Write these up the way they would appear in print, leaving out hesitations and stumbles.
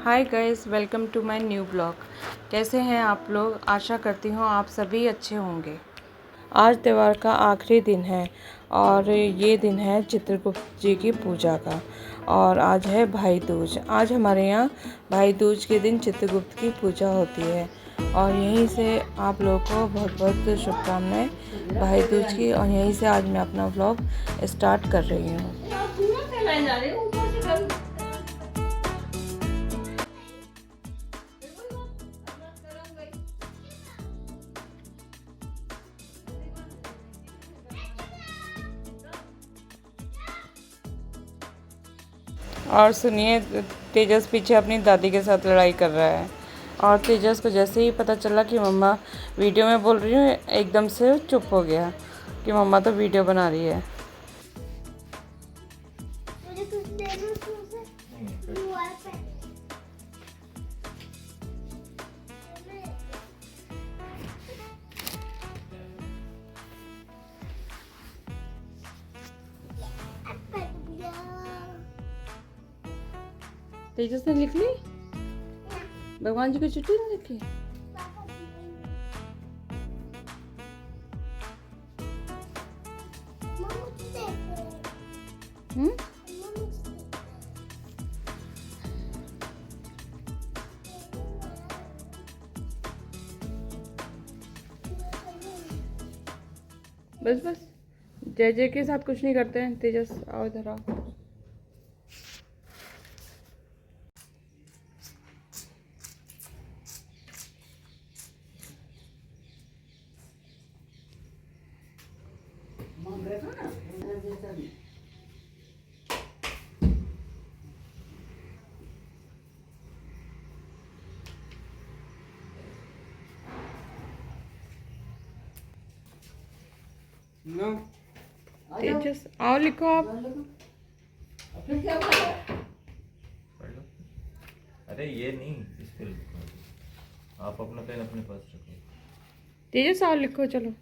Hi guys, welcome to my new blog. कैसे हैं आप लोग? आशा करती हूँ आप सभी अच्छे होंगे। आज त्यौहार का आखिरी दिन है और ये दिन है चित्रगुप्त जी की पूजा का। और आज है भाई दूज। आज हमारे यहाँ भाई दूज के दिन चित्रगुप्त की पूजा होती है और यहीं से आप लोगों को बहुत बहुत शुभकामनाएं भाई दूज की। और यहीं से आज मैं अपना ब्लॉग स्टार्ट कर रही हूँ। और सुनिए, तेजस पीछे अपनी दादी के साथ लड़ाई कर रहा है। और तेजस को जैसे ही पता चला कि मम्मा वीडियो में बोल रही हूँ, एकदम से चुप हो गया कि मम्मा तो वीडियो बना रही है। तेजस ने लिख ली? भगवान जी की चिट्ठी नहीं लिखी? बस बस, जय जय के साथ कुछ नहीं करते हैं। तेजस आओ इधर आओ। तेजस आओ, लिखो आप। अरे ये नहीं, इस पे लिखो। आप अपना पेन अपने पास रखो। तेजस आओ, लिखो। चलो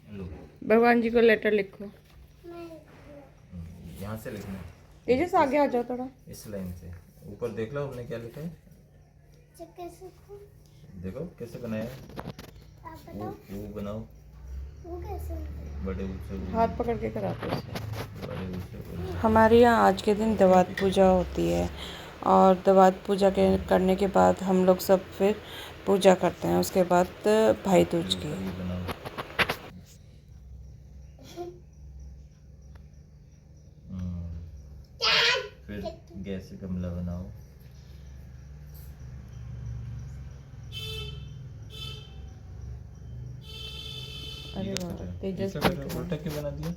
लो, भगवान जी को लेटर लिखो। यहाँ से लिखना है। तेजस आगे आ जाओ थोड़ा। इस लाइन से ऊपर देख लो हमने क्या लिखा है। देखो कैसे बनाया है। वो बनाओ। बड़े ऊंचे हाथ पकड़ के कराते हैं। बड़े ऊंचे। हमारे यहाँ आज के दिन दवात पूजा होती है और दवात पूजा के करने के बाद हम लोग सब फिर पूजा करते हैं। उसके बाद भाई दूज की। बनाओ। फिर गैस से गमला बनाओ। अरे वाह, तेजस उल्टा क्यों बना दिया?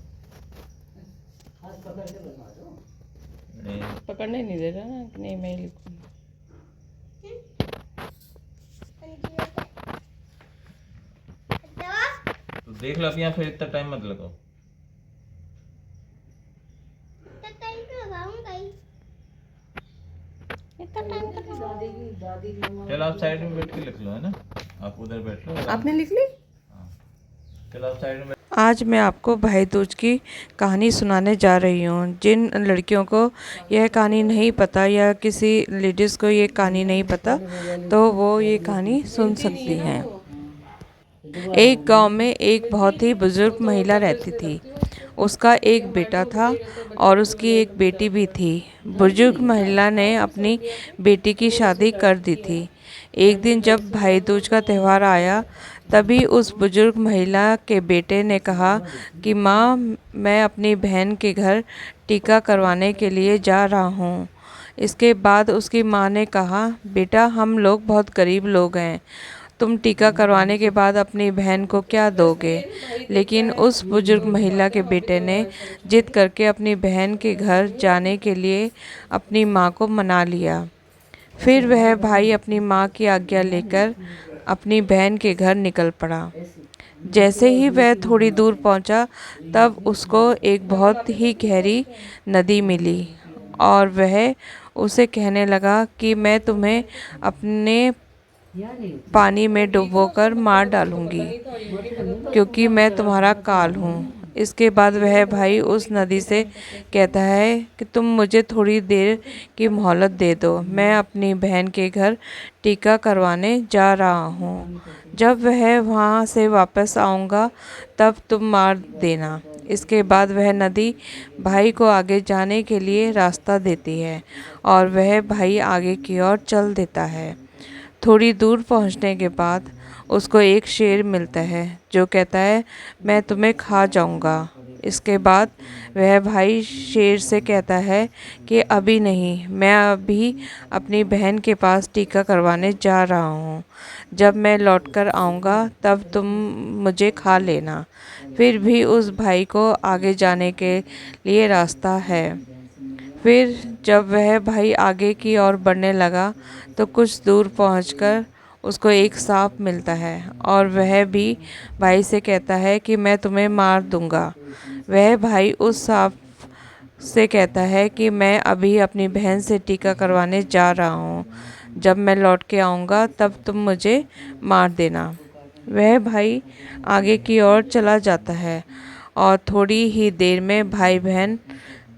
पकड़ने नहीं दे रहा ना। नहीं, मैं ही लिखूंगा। तो देख लो, अब यहाँ फिर इतना टाइम मत लगाओ। चलो आप साइड में बैठ के लिख लो, है ना? आप उधर बैठ लो। आपने लिख ली? हाँ, चलो आप साइड में। आज मैं आपको भाई दूज की कहानी सुनाने जा रही हूँ। जिन लड़कियों को यह कहानी नहीं पता या किसी लेडीज़ को ये कहानी नहीं पता, तो वो ये कहानी सुन सकती हैं। एक गांव में एक बहुत ही बुजुर्ग महिला रहती थी। उसका एक बेटा था और उसकी एक बेटी भी थी। बुजुर्ग महिला ने अपनी बेटी की शादी कर दी थी। एक दिन जब भाई दूज का त्यौहार आया, तभी उस बुजुर्ग महिला के बेटे ने कहा कि माँ, मैं अपनी बहन के घर टीका करवाने के लिए जा रहा हूँ। इसके बाद उसकी माँ ने कहा, बेटा, हम लोग बहुत गरीब लोग हैं, तुम टीका करवाने के बाद अपनी बहन को क्या दोगे? लेकिन उस बुजुर्ग महिला के बेटे ने जिद करके अपनी बहन के घर जाने के लिए अपनी माँ को मना लिया। फिर वह भाई अपनी माँ की आज्ञा लेकर अपनी बहन के घर निकल पड़ा। जैसे ही वह थोड़ी दूर पहुंचा, तब उसको एक बहुत ही गहरी नदी मिली और वह उसे कहने लगा कि मैं तुम्हें अपने पानी में डुबोकर मार डालूंगी, क्योंकि मैं तुम्हारा काल हूँ। इसके बाद वह भाई उस नदी से कहता है कि तुम मुझे थोड़ी देर की मोहलत दे दो, मैं अपनी बहन के घर टीका करवाने जा रहा हूँ। जब वह वहाँ से वापस आऊँगा तब तुम मार देना। इसके बाद वह नदी भाई को आगे जाने के लिए रास्ता देती है और वह भाई आगे की ओर चल देता है। थोड़ी दूर पहुंचने के बाद उसको एक शेर मिलता है जो कहता है मैं तुम्हें खा जाऊंगा। इसके बाद वह भाई शेर से कहता है कि अभी नहीं, मैं अभी अपनी बहन के पास टीका करवाने जा रहा हूँ। जब मैं लौटकर आऊँगा तब तुम मुझे खा लेना। फिर भी उस भाई को आगे जाने के लिए रास्ता है। फिर जब वह भाई आगे की ओर बढ़ने लगा तो कुछ दूर पहुंचकर उसको एक सांप मिलता है और वह भी भाई से कहता है कि मैं तुम्हें मार दूंगा। वह भाई उस सांप से कहता है कि मैं अभी अपनी बहन से टीका करवाने जा रहा हूँ, जब मैं लौट के आऊँगा तब तुम मुझे मार देना। वह भाई आगे की ओर चला जाता है और थोड़ी ही देर में भाई बहन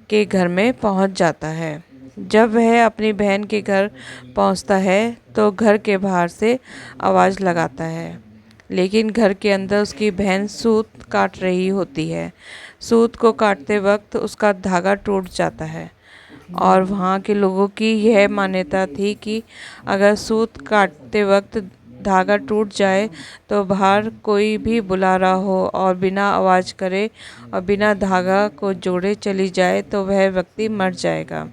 के घर में पहुंच जाता है। जब वह अपनी बहन के घर पहुंचता है तो घर के बाहर से आवाज़ लगाता है, लेकिन घर के अंदर उसकी बहन सूत काट रही होती है। सूत को काटते वक्त उसका धागा टूट जाता है और वहाँ के लोगों की यह मान्यता थी कि अगर सूत काटते वक्त धागा टूट जाए तो बाहर कोई भी बुला रहा हो और बिना आवाज़ करे और बिना धागा को जोड़े चली जाए तो वह व्यक्ति मर जाएगा।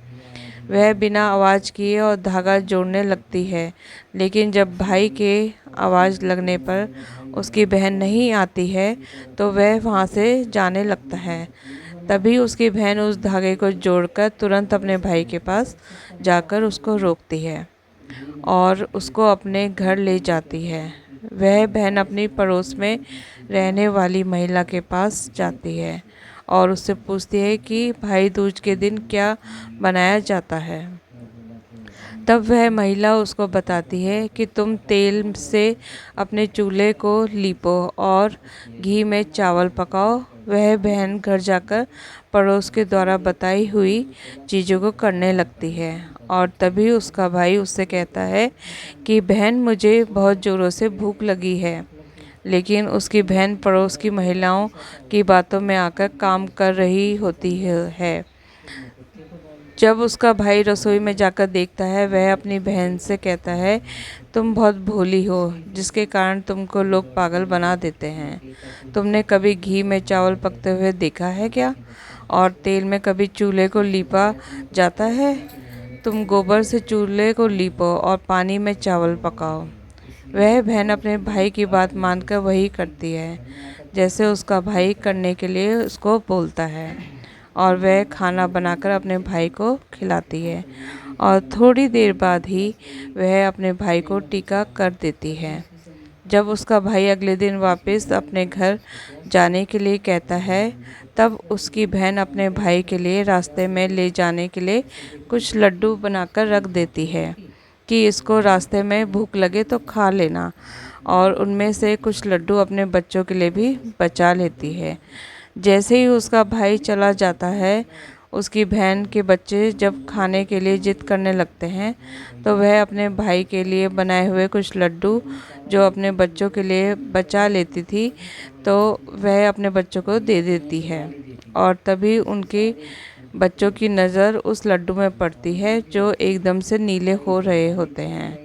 वह बिना आवाज़ किए और धागा जोड़ने लगती है, लेकिन जब भाई के आवाज़ लगने पर उसकी बहन नहीं आती है तो वह वहाँ से जाने लगता है। तभी उसकी बहन उस धागे को जोड़कर तुरंत अपने भाई के पास जाकर उसको रोकती है और उसको अपने घर ले जाती है। वह बहन अपनी पड़ोस में रहने वाली महिला के पास जाती है और उससे पूछती है कि भाई दूज के दिन क्या बनाया जाता है। तब वह महिला उसको बताती है कि तुम तेल से अपने चूल्हे को लीपो और घी में चावल पकाओ। वह बहन घर जाकर पड़ोस के द्वारा बताई हुई चीज़ों को करने लगती है और तभी उसका भाई उससे कहता है कि बहन मुझे बहुत ज़ोरों से भूख लगी है, लेकिन उसकी बहन पड़ोस की महिलाओं की बातों में आकर काम कर रही होती है। जब उसका भाई रसोई में जाकर देखता है, वह अपनी बहन से कहता है तुम बहुत भोली हो, जिसके कारण तुमको लोग पागल बना देते हैं। तुमने कभी घी में चावल पकते हुए देखा है क्या? और तेल में कभी चूल्हे को लीपा जाता है? तुम गोबर से चूल्हे को लीपो और पानी में चावल पकाओ। वह बहन अपने भाई की बात मानकर वही करती है जैसे उसका भाई करने के लिए उसको बोलता है और वह खाना बनाकर अपने भाई को खिलाती है और थोड़ी देर बाद ही वह अपने भाई को टीका कर देती है। जब उसका भाई अगले दिन वापस अपने घर जाने के लिए कहता है तब उसकी बहन अपने भाई के लिए रास्ते में ले जाने के लिए कुछ लड्डू बनाकर रख देती है कि इसको रास्ते में भूख लगे तो खा लेना, और उनमें से कुछ लड्डू अपने बच्चों के लिए भी बचा लेती है। जैसे ही उसका भाई चला जाता है, उसकी बहन के बच्चे जब खाने के लिए जिद करने लगते हैं तो वह अपने भाई के लिए बनाए हुए कुछ लड्डू जो अपने बच्चों के लिए बचा लेती थी तो वह अपने बच्चों को दे देती है और तभी उनके बच्चों की नज़र उस लड्डू में पड़ती है जो एकदम से नीले हो रहे होते हैं।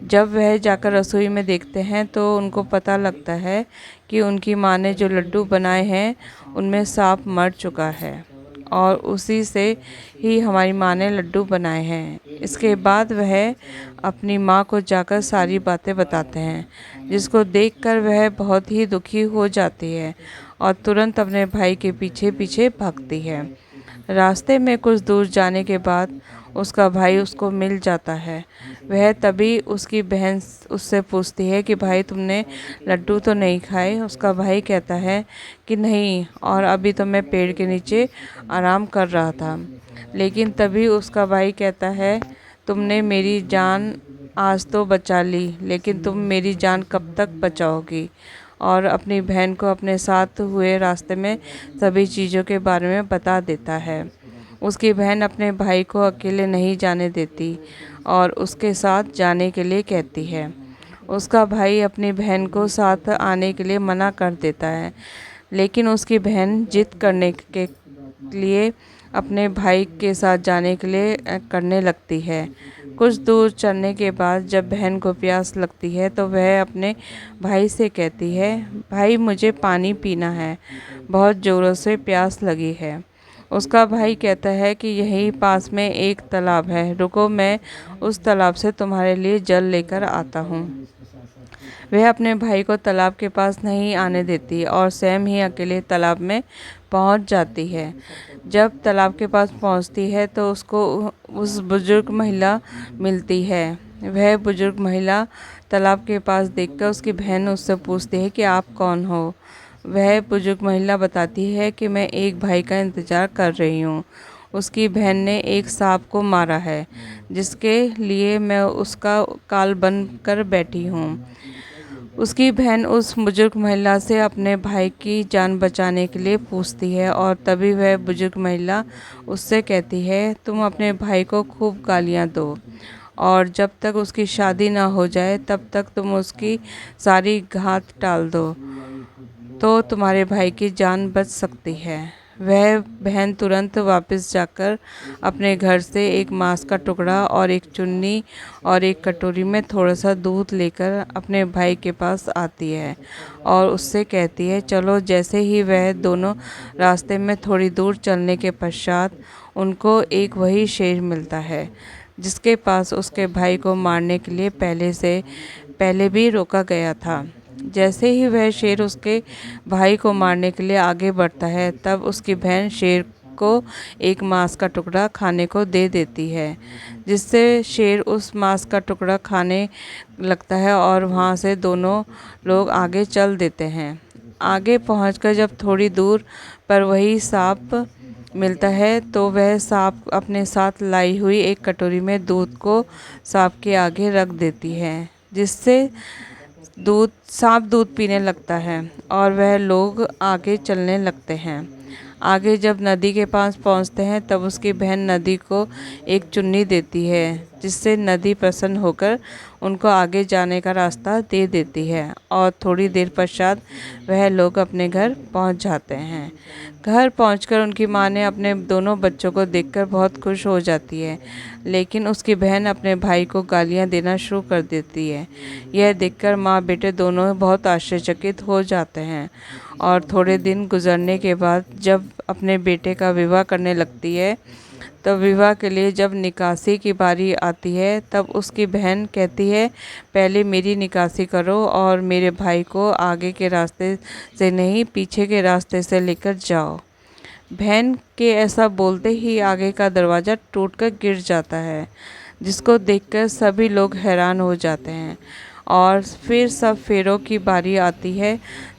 जब वह जाकर रसोई में देखते हैं तो उनको पता लगता है कि उनकी माँ ने जो लड्डू बनाए हैं उनमें सांप मर चुका है और उसी से ही हमारी माँ ने लड्डू बनाए हैं। इसके बाद वह अपनी माँ को जाकर सारी बातें बताते हैं, जिसको देखकर वह बहुत ही दुखी हो जाती है और तुरंत अपने भाई के पीछे पीछे भागती है। रास्ते में कुछ दूर जाने के बाद उसका भाई उसको मिल जाता है। वह तभी उसकी बहन उससे पूछती है कि भाई तुमने लड्डू तो नहीं खाए? उसका भाई कहता है कि नहीं, और अभी तो मैं पेड़ के नीचे आराम कर रहा था। लेकिन तभी उसका भाई कहता है तुमने मेरी जान आज तो बचा ली, लेकिन तुम मेरी जान कब तक बचाओगी? और अपनी बहन को अपने साथ हुए रास्ते में सभी चीज़ों के बारे में बता देता है। उसकी बहन अपने भाई को अकेले नहीं जाने देती और उसके साथ जाने के लिए कहती है। उसका भाई अपनी बहन को साथ आने के लिए मना कर देता है, लेकिन उसकी बहन जिद करने के लिए अपने भाई के साथ जाने के लिए करने लगती है। कुछ दूर चलने के बाद जब बहन को प्यास लगती है तो वह अपने भाई से कहती है, भाई मुझे पानी पीना है, बहुत ज़ोरों से प्यास लगी है। उसका भाई कहता है कि यहीं पास में एक तालाब है, रुको मैं उस तालाब से तुम्हारे लिए जल लेकर आता हूँ। वह अपने भाई को तालाब के पास नहीं आने देती और स्वयं ही अकेले तालाब में पहुंच जाती है। जब तालाब के पास पहुंचती है तो उसको उस बुजुर्ग महिला मिलती है। वह बुजुर्ग महिला तालाब के पास देखकर उसकी बहन उससे पूछती है कि आप कौन हो। वह बुजुर्ग महिला बताती है कि मैं एक भाई का इंतज़ार कर रही हूँ। उसकी बहन ने एक सांप को मारा है, जिसके लिए मैं उसका काल बन कर बैठी हूँ। उसकी बहन उस बुजुर्ग महिला से अपने भाई की जान बचाने के लिए पूछती है और तभी वह बुजुर्ग महिला उससे कहती है, तुम अपने भाई को खूब गालियाँ दो और जब तक उसकी शादी ना हो जाए तब तक तुम उसकी सारी घात टाल दो, तो तुम्हारे भाई की जान बच सकती है। वह बहन तुरंत वापस जाकर अपने घर से एक मांस का टुकड़ा और एक चुन्नी और एक कटोरी में थोड़ा सा दूध लेकर अपने भाई के पास आती है और उससे कहती है, चलो। जैसे ही वह दोनों रास्ते में थोड़ी दूर चलने के पश्चात उनको एक वही शेर मिलता है, जिसके पास उसके भाई को मारने के लिए पहले भी रोका गया था। जैसे ही वह शेर उसके भाई को मारने के लिए आगे बढ़ता है, तब उसकी बहन शेर को एक मांस का टुकड़ा खाने को दे देती है, जिससे शेर उस मांस का टुकड़ा खाने लगता है और वहाँ से दोनों लोग आगे चल देते हैं। आगे पहुंचकर जब थोड़ी दूर पर वही सांप मिलता है तो वह सांप अपने साथ लाई हुई एक कटोरी में दूध को सांप के आगे रख देती है, जिससे सांप दूध पीने लगता है और वह लोग आगे चलने लगते हैं। आगे जब नदी के पास पहुंचते हैं तब उसकी बहन नदी को एक चुन्नी देती है, जिससे नदी प्रसन्न होकर उनको आगे जाने का रास्ता दे देती है और थोड़ी देर पश्चात वह लोग अपने घर पहुंच जाते हैं। घर पहुंचकर उनकी मां ने अपने दोनों बच्चों को देखकर बहुत खुश हो जाती है, लेकिन उसकी बहन अपने भाई को गालियां देना शुरू कर देती है। यह देखकर माँ बेटे दोनों बहुत आश्चर्यचकित हो जाते हैं और थोड़े दिन गुजरने के बाद जब अपने बेटे का विवाह करने लगती है, तब विवाह के लिए जब निकासी की बारी आती है तब उसकी बहन कहती है, पहले मेरी निकासी करो और मेरे भाई को आगे के रास्ते से नहीं पीछे के रास्ते से लेकर जाओ। बहन के ऐसा बोलते ही आगे का दरवाज़ा टूटकर गिर जाता है, जिसको देखकर सभी लोग हैरान हो जाते हैं और फिर सब फेरों की बारी आती है।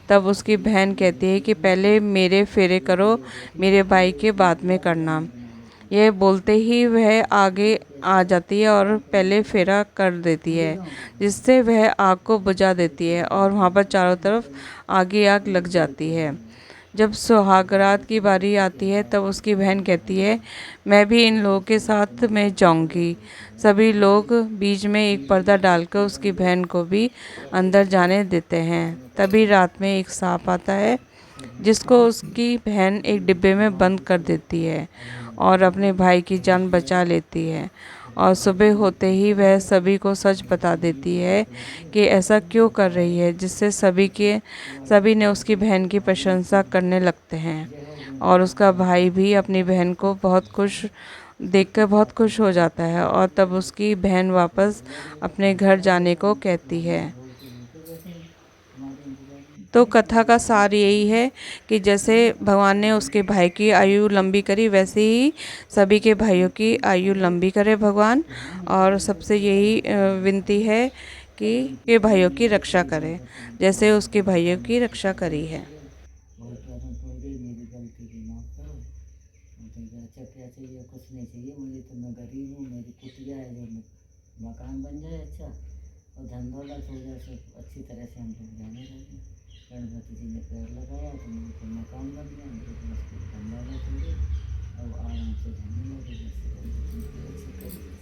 तब उसकी बहन कहती है कि पहले मेरे फेरे करो, मेरे भाई के बाद में करना। यह बोलते ही वह आगे आ जाती है और पहले फेरा कर देती है, जिससे वह आग को बुझा देती है और वहाँ पर चारों तरफ आग लग जाती है। जब सुहागरात की बारी आती है तब उसकी बहन कहती है, मैं भी इन लोगों के साथ में जाऊंगी। सभी लोग बीच में एक पर्दा डालकर उसकी बहन को भी अंदर जाने देते हैं। तभी रात में एक सांप आता है, जिसको उसकी बहन एक डिब्बे में बंद कर देती है और अपने भाई की जान बचा लेती है और सुबह होते ही वह सभी को सच बता देती है कि ऐसा क्यों कर रही है, जिससे सभी ने उसकी बहन की प्रशंसा करने लगते हैं और उसका भाई भी अपनी बहन को देखकर बहुत खुश हो जाता है और तब उसकी बहन वापस अपने घर जाने को कहती है। तो कथा का सार यही है कि जैसे भगवान ने उसके भाई की आयु लंबी करी, वैसे ही सभी के भाइयों की आयु लंबी करे भगवान, और सबसे यही विनती है कि ये भाइयों की रक्षा करे जैसे उसके भाइयों की रक्षा करी है। बहुत ज़्यादा पड़ गई, मेरी गलती की माफ़ करो। मुझे अच्छा क्या चाहिए, कुछ नहीं चाहिए मुझे, तो मैं गरीब हूँ, मेरी कुटिया है, जो मकान बन जाए अच्छा और धन दौलत हो जाए, सब अच्छी तरह से हम लोग जाने लगे। गणपति जी ने पैर लगाया तो मेरे को मकान बन गया, मेरे को उसको ठंडा लग गई, अब आराम से रहने लगे, जैसे गणपति की अच्छी तरीके से।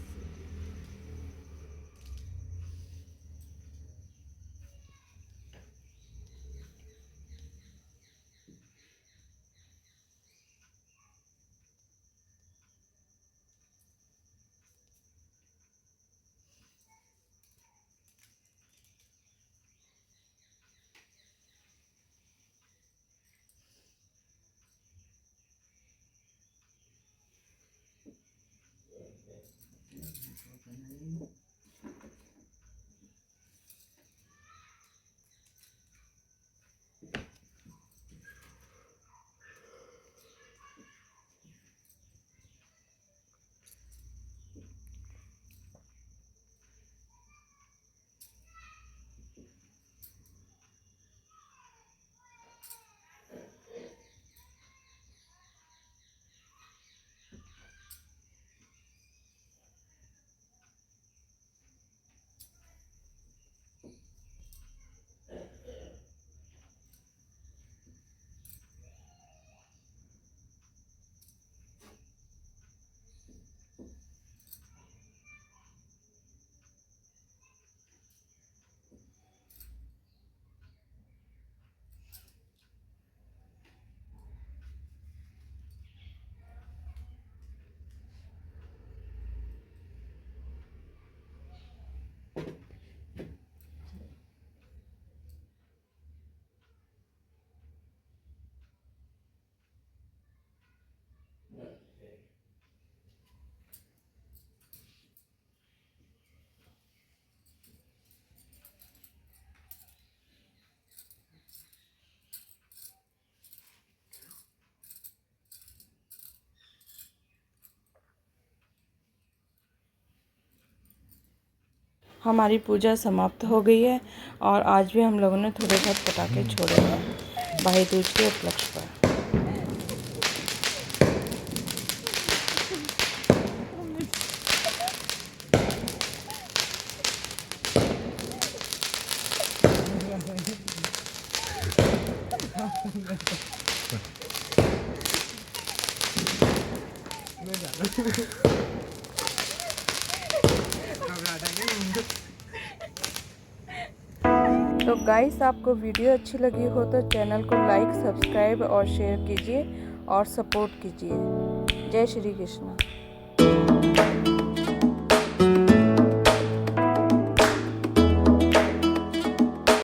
हमारी पूजा समाप्त हो गई है और आज भी हम लोगों ने थोड़े बहुत पटाखे छोड़े हैं भाई दूज के उपलक्ष्य पर। तो गाइस, आपको वीडियो अच्छी लगी हो तो चैनल को लाइक, सब्सक्राइब और शेयर कीजिए और सपोर्ट कीजिए। जय श्री कृष्ण।